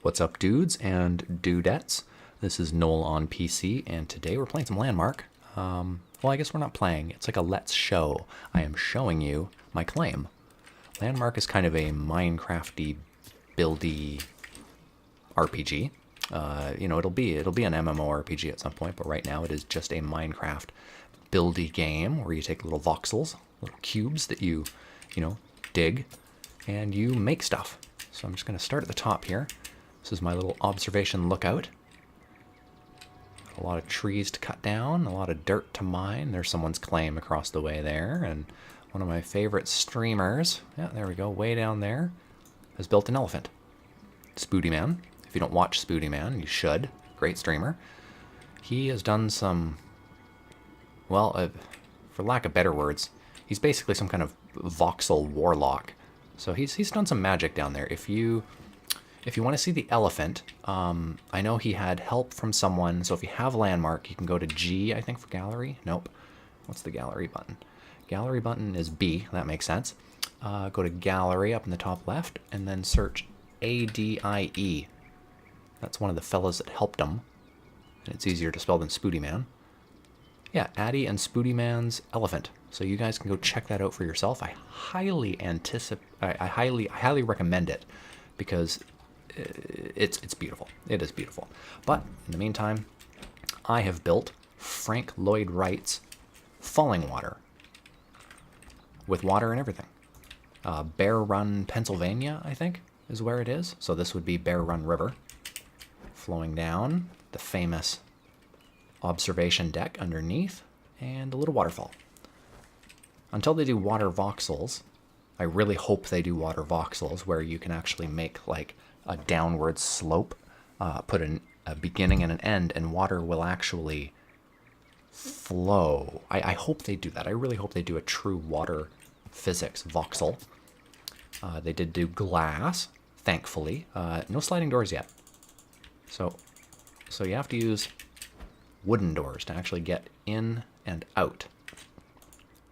What's up, dudes and dudettes? This is NOELonPC, and today we're playing some Landmark. Well, I guess we're not playing. It's like a let's show. I am showing you my claim. Landmark is kind of a Minecrafty, buildy RPG. It'll be an MMORPG at some point, but right now it is just a Minecraft buildy game where you take little voxels, little cubes that you dig, and you make stuff. So I'm just going to start at the top here. This is my little observation lookout. A lot of trees to cut down, a lot of dirt to mine. There's someone's claim across the way there, and one of my favorite streamers, yeah, there we go, way down there, has built an elephant. Spoody Man. If you don't watch Spoody Man, you should. Great streamer. He has done some, well, for lack of better words, he's basically some kind of voxel warlock. So he's done some magic down there. If you want to see the elephant, I know he had help from someone. So if you have Landmark, you can go to G, I think, for gallery. Nope. What's the gallery button? Gallery button is B. That makes sense. Go to gallery up in the top left, and then search ADIE. That's one of the fellas that helped him. And it's easier to spell than Spoody Man. Yeah, Addy and Spoody Man's elephant. So you guys can go check that out for yourself. I highly recommend it because it's beautiful. It is beautiful. But in the meantime, I have built Frank Llyod Wright's Falling Water with water and everything. Bear Run, Pennsylvania, I think, is where it is. So this would be Bear Run River flowing down, the famous observation deck underneath, and a little waterfall. Until they do water voxels, I really hope they do water voxels where you can actually make like a downward slope, put a beginning and an end, and water will actually flow. I hope they do that. I really hope they do a true water physics voxel. They did do glass, thankfully. No sliding doors yet. So you have to use wooden doors to actually get in and out.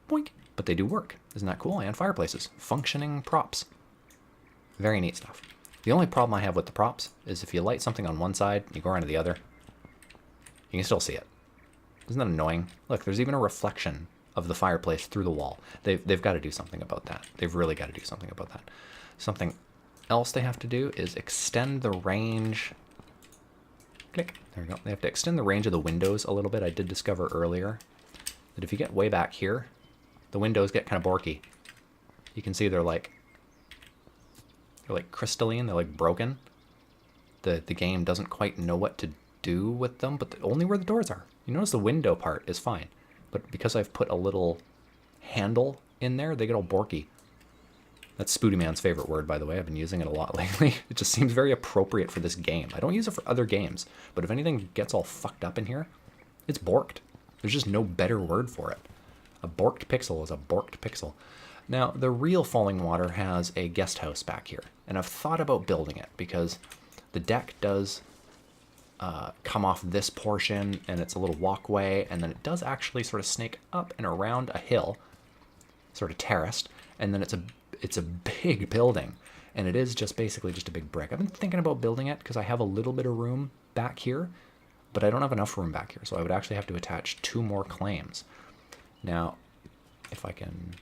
Boink. But they do work. Isn't that cool? And fireplaces. Functioning props. Very neat stuff. The only problem I have with the props is if you light something on one side, you go around to the other, you can still see it. Isn't that annoying? Look, there's even a reflection of the fireplace through the wall. They've got to do something about that. They've really got to do something about that. Something else they have to do is extend the range. Click. There we go. They have to extend the range of the windows a little bit. I did discover earlier that if you get way back here, the windows get kind of borky. You can see they're like crystalline, they're like broken. The game doesn't quite know what to do with them, but only where the doors are. You notice the window part is fine, but because I've put a little handle in there, they get all borky. That's Spoody Man's favorite word, by the way. I've been using it a lot lately. It just seems very appropriate for this game. I don't use it for other games, but if anything gets all fucked up in here, it's borked. There's just no better word for it. A borked pixel is a borked pixel. Now, the real Falling Water has a guest house back here, and I've thought about building it because the deck does come off this portion, and it's a little walkway, and then it does actually sort of snake up and around a hill, sort of terraced, and then it's a big building, and it is just basically just a big brick. I've been thinking about building it because I have a little bit of room back here, but I don't have enough room back here, so I would actually have to attach 2 more claims. Now, if I can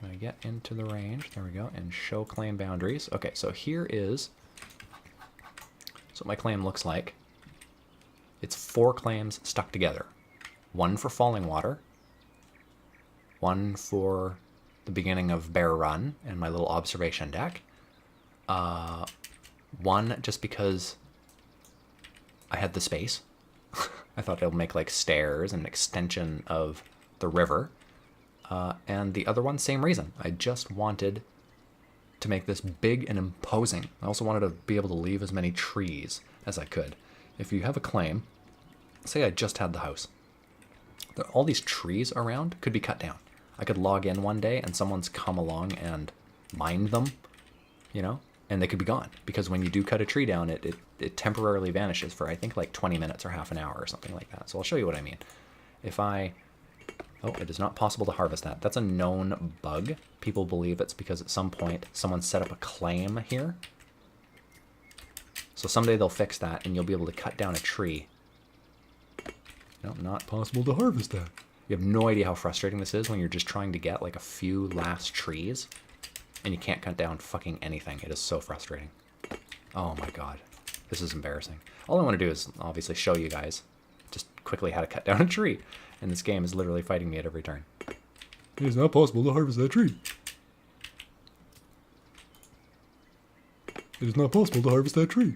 I get into the range? There we go, and show claim boundaries. Okay, so here is what my claim looks like. It's 4 claims stuck together. 1 for Falling Water, 1 for the beginning of Bear Run and my little observation deck, 1 just because I had the space. I thought it'll make like stairs and an extension of the river. And the other one, same reason. I just wanted to make this big and imposing. I also wanted to be able to leave as many trees as I could. If you have a claim, say I just had the house, all these trees around could be cut down. I could log in one day and someone's come along and mined them, and they could be gone. Because when you do cut a tree down, it temporarily vanishes for, I think, like 20 minutes or half an hour or something like that. So I'll show you what I mean. Oh, it is not possible to harvest that. That's a known bug. People believe it's because at some point someone set up a claim here. So someday they'll fix that, and you'll be able to cut down a tree. No, not possible to harvest that. You have no idea how frustrating this is when you're just trying to get like a few last trees, and you can't cut down fucking anything. It is so frustrating. Oh my god. This is embarrassing. All I want to do is obviously show you guys just quickly how to cut down a tree. And this game is literally fighting me at every turn. It is not possible to harvest that tree. It is not possible to harvest that tree.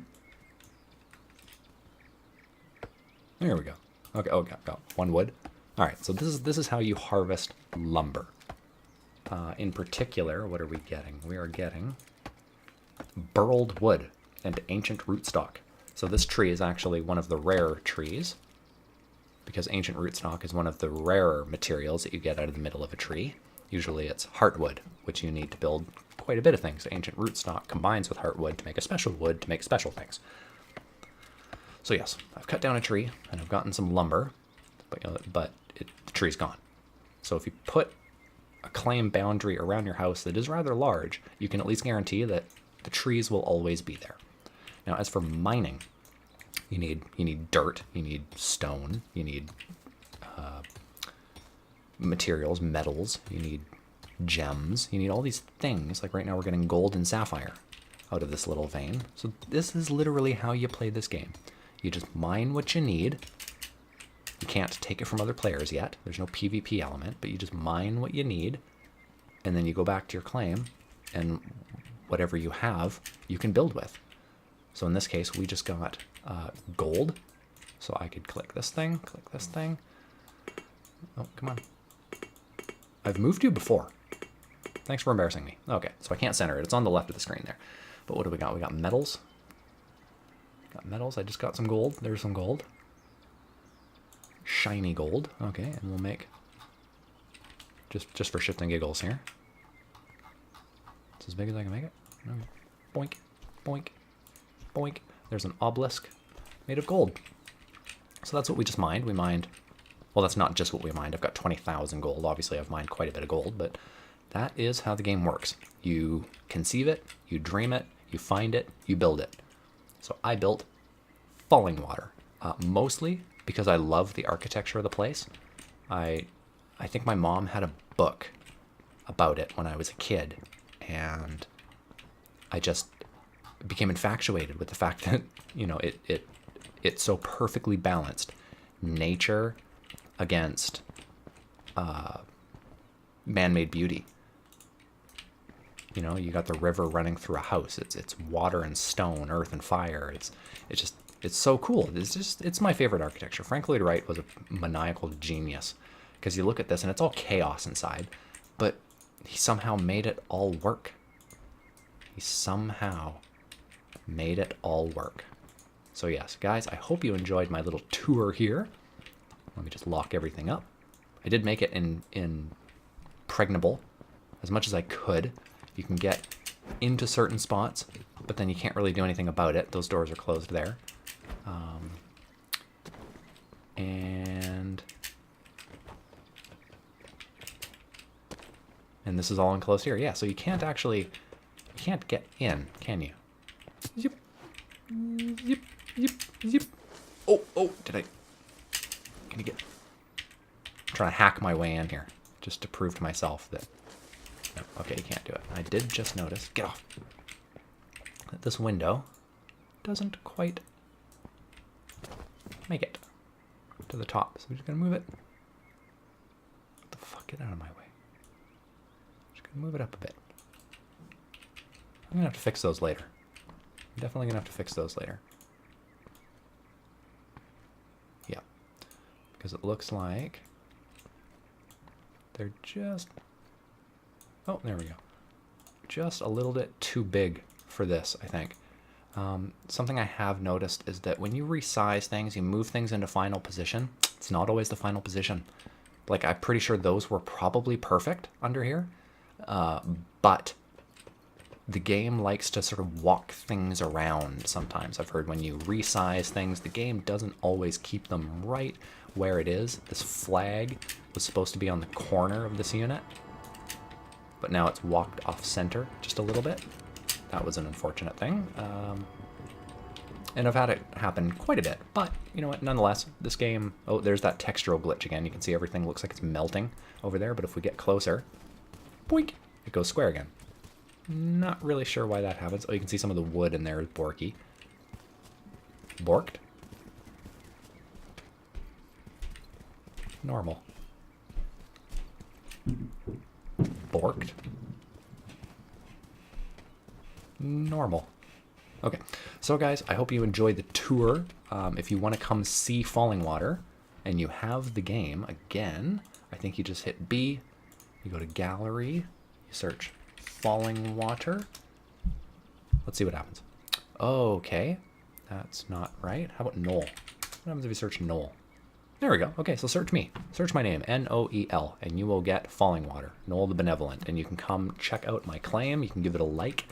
There we go. Okay, oh, got one wood. All right, so this is how you harvest lumber. In particular, what are we getting? We are getting burled wood and ancient rootstock. So this tree is actually one of the rare trees, because ancient rootstock is one of the rarer materials that you get out of the middle of a tree. Usually it's heartwood, which you need to build quite a bit of things. Ancient rootstock combines with heartwood to make a special wood to make special things. So yes, I've cut down a tree and I've gotten some lumber, but the tree's gone. So if you put a claim boundary around your house that is rather large, you can at least guarantee that the trees will always be there. Now, as for mining, you need dirt, you need stone, you need materials, metals, you need gems, you need all these things. Like right now we're getting gold and sapphire out of this little vein. So this is literally how you play this game. You just mine what you need. You can't take it from other players yet. There's no PvP element, but you just mine what you need, and then you go back to your claim, and whatever you have, you can build with. So in this case, we just got gold. So I could click this thing, click this thing. Oh, come on. I've moved you before. Thanks for embarrassing me. Okay, so I can't center it. It's on the left of the screen there. But what do we got? We got metals. Got metals. I just got some gold. There's some gold. Shiny gold. Okay, and we'll make, just for shits and giggles here. It's as big as I can make it. Okay. Boink, boink, boink. There's an obelisk made of gold. So that's what we just mined. We mined, well, that's not just what we mined. I've got 20,000 gold. Obviously, I've mined quite a bit of gold, but that is how the game works. You conceive it, you dream it, you find it, you build it. So I built Falling Water, mostly because I love the architecture of the place. I think my mom had a book about it when I was a kid, and I just became infatuated with the fact that, you know, it's so perfectly balanced. Nature against man-made beauty. You know, you got the river running through a house. It's water and stone, earth and fire. It's so cool. It's my favorite architecture. Frank Llyod Wright was a maniacal genius, because you look at this and it's all chaos inside, but he somehow made it all work. He somehow made it all work. So yes, guys, I hope you enjoyed my little tour here. Let me just lock everything up. I did make it impregnable as much as I could. You can get into certain spots, but then you can't really do anything about it. Those doors are closed there. And this is all enclosed here. Yeah, so you can't get in, can you? Yep. Yep. Yep. Yep. Oh, can you get... I'm trying to hack my way in here, just to prove to myself that... No, okay, you can't do it. I did just notice, get off, that this window doesn't quite make it to the top. So we're just gonna move it. What the fuck? Get out of my way. Just gonna move it up a bit. I'm gonna have to fix those later. I'm definitely gonna have to fix those later. Yeah. Because it looks like they're just... Oh, there we go. Just a little bit too big for this, I think. Something I have noticed is that when you resize things, you move things into final position, it's not always the final position. Like, I'm pretty sure those were probably perfect under here, but the game likes to sort of walk things around sometimes. I've heard when you resize things, the game doesn't always keep them right where it is. This flag was supposed to be on the corner of this unit, but now it's walked off center just a little bit. That was an unfortunate thing. And I've had it happen quite a bit. But, you know what, nonetheless, this game... Oh, there's that textural glitch again. You can see everything looks like it's melting over there. But if we get closer, boink, it goes square again. Not really sure why that happens. Oh, you can see some of the wood in there is borky. Borked? Normal. Borked? Normal. Okay, so guys, I hope you enjoyed the tour. If you want to come see Falling Water and you have the game, again, I think you just hit B, you go to Gallery, you search Falling Water. Let's see what happens. Okay, that's not right. How about Noel? What happens if you search Noel? There we go. Okay, so search me. Search my name, N-O-E-L, and you will get Falling Water, Noel the Benevolent. And you can come check out my claim. You can give it a like.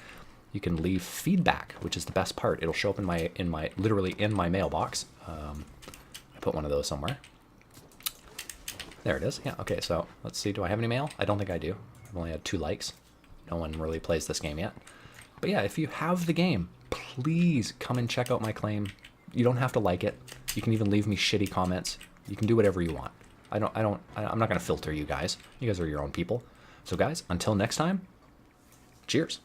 You can leave feedback, which is the best part. It'll show up literally in my mailbox. I put one of those somewhere. There it is. Yeah, okay, so let's see. Do I have any mail? I don't think I do. I've only had 2 likes. No one really plays this game yet. But yeah, if you have the game, please come and check out my claim. You don't have to like it. You can even leave me shitty comments. You can do whatever you want. I'm not going to filter you guys. You guys are your own people. So guys, until next time, cheers.